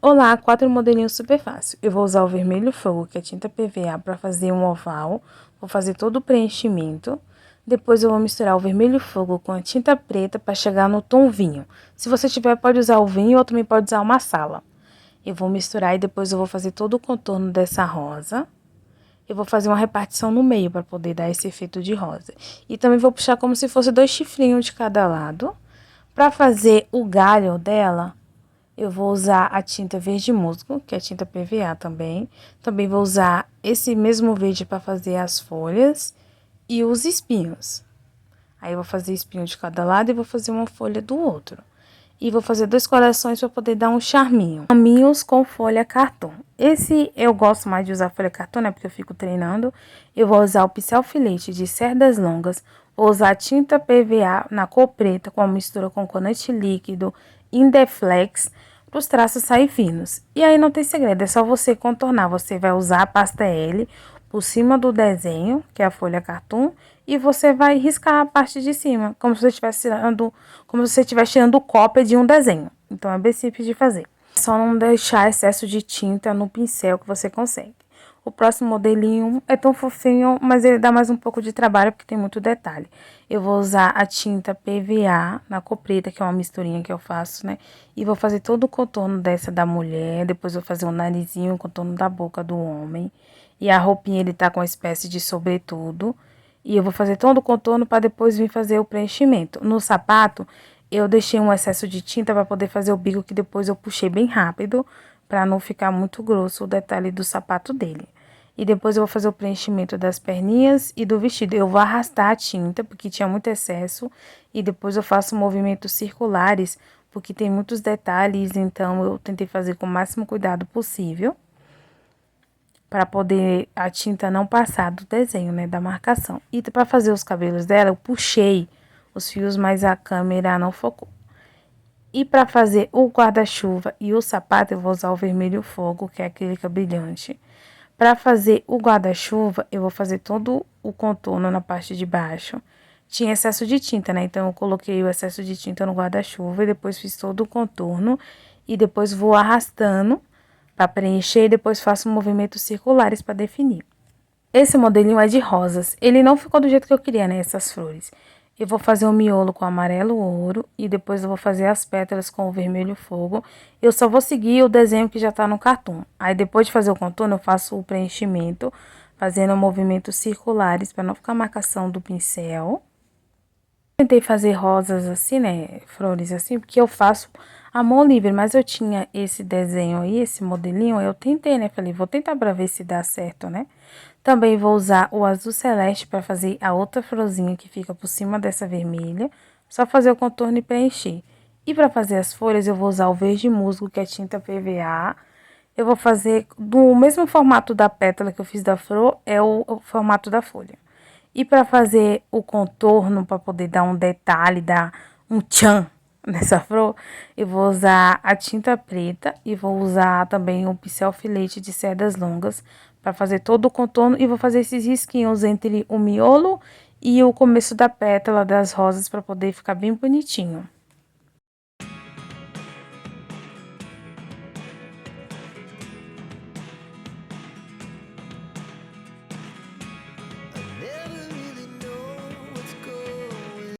Olá, 4 modelinhos super fácil. Eu vou usar o vermelho fogo, que é tinta PVA, para fazer um oval. Vou fazer todo o preenchimento. Depois eu vou misturar o vermelho fogo com a tinta preta para chegar no tom vinho. Se você tiver, pode usar o vinho ou também pode usar uma sala. Eu vou misturar e depois eu vou fazer todo o contorno dessa rosa. Eu vou fazer uma repartição no meio para poder dar esse efeito de rosa. E também vou puxar como se fosse 2 chifrinhos de cada lado. Para fazer o galho dela, eu vou usar a tinta verde musgo, que é tinta PVA também. Também vou usar esse mesmo verde para fazer as folhas e os espinhos. Aí eu vou fazer espinho de cada lado e vou fazer uma folha do outro. E vou fazer 2 corações para poder dar um charminho. Charminhos com folha cartão. Esse eu gosto mais de usar folha cartão, né? Porque eu fico treinando. Eu vou usar o pincel filete de cerdas longas. Vou usar tinta PVA na cor preta com a mistura com corante líquido Indeflex para os traços saírem finos. E aí não tem segredo, é só você contornar. Você vai usar a pasta L por cima do desenho, que é a folha cartoon, e você vai riscar a parte de cima, como se você estivesse tirando cópia de um desenho. Então é bem simples de fazer. Só não deixar excesso de tinta no pincel que você consegue. O próximo modelinho é tão fofinho, mas ele dá mais um pouco de trabalho porque tem muito detalhe. Eu vou usar a tinta PVA na cor preta, que é uma misturinha que eu faço, né? E vou fazer todo o contorno dessa da mulher, depois vou fazer o narizinho, o contorno da boca do homem. E a roupinha ele tá com uma espécie de sobretudo. E eu vou fazer todo o contorno para depois vir fazer o preenchimento. No sapato, eu deixei um excesso de tinta para poder fazer o bico, que depois eu puxei bem rápido, para não ficar muito grosso o detalhe do sapato dele. E depois eu vou fazer o preenchimento das perninhas e do vestido. Eu vou arrastar a tinta, porque tinha muito excesso. E depois eu faço movimentos circulares, porque tem muitos detalhes. Então, eu tentei fazer com o máximo cuidado possível, para poder a tinta não passar do desenho, né, da marcação. E para fazer os cabelos dela, eu puxei os fios, mas a câmera não focou. E para fazer o guarda-chuva e o sapato, eu vou usar o vermelho fogo, que é acrílica brilhante. Para fazer o guarda-chuva, eu vou fazer todo o contorno na parte de baixo. Tinha excesso de tinta, né? Então, eu coloquei o excesso de tinta no guarda-chuva e depois fiz todo o contorno. E depois vou arrastando para preencher e depois faço movimentos circulares para definir. Esse modelinho é de rosas. Ele não ficou do jeito que eu queria, né? Essas flores. Eu vou fazer o miolo com amarelo ouro e depois eu vou fazer as pétalas com o vermelho fogo. Eu só vou seguir o desenho que já tá no cartão. Aí depois de fazer o contorno, eu faço o preenchimento, fazendo movimentos circulares para não ficar marcação do pincel. Tentei fazer rosas assim, né, flores assim, porque eu faço a mão livre, mas eu tinha esse desenho aí, esse modelinho, eu tentei, né, falei, vou tentar pra ver se dá certo, né. Também vou usar o azul celeste para fazer a outra florzinha que fica por cima dessa vermelha, só fazer o contorno e preencher. E para fazer as folhas, eu vou usar o verde musgo, que é tinta PVA. Eu vou fazer do mesmo formato da pétala que eu fiz da flor, é o formato da folha. E para fazer o contorno, para poder dar um detalhe, dar um tchan nessa flor, eu vou usar a tinta preta e vou usar também o pincel filete de cerdas longas para fazer todo o contorno. E vou fazer esses risquinhos entre o miolo e o começo da pétala das rosas para poder ficar bem bonitinho.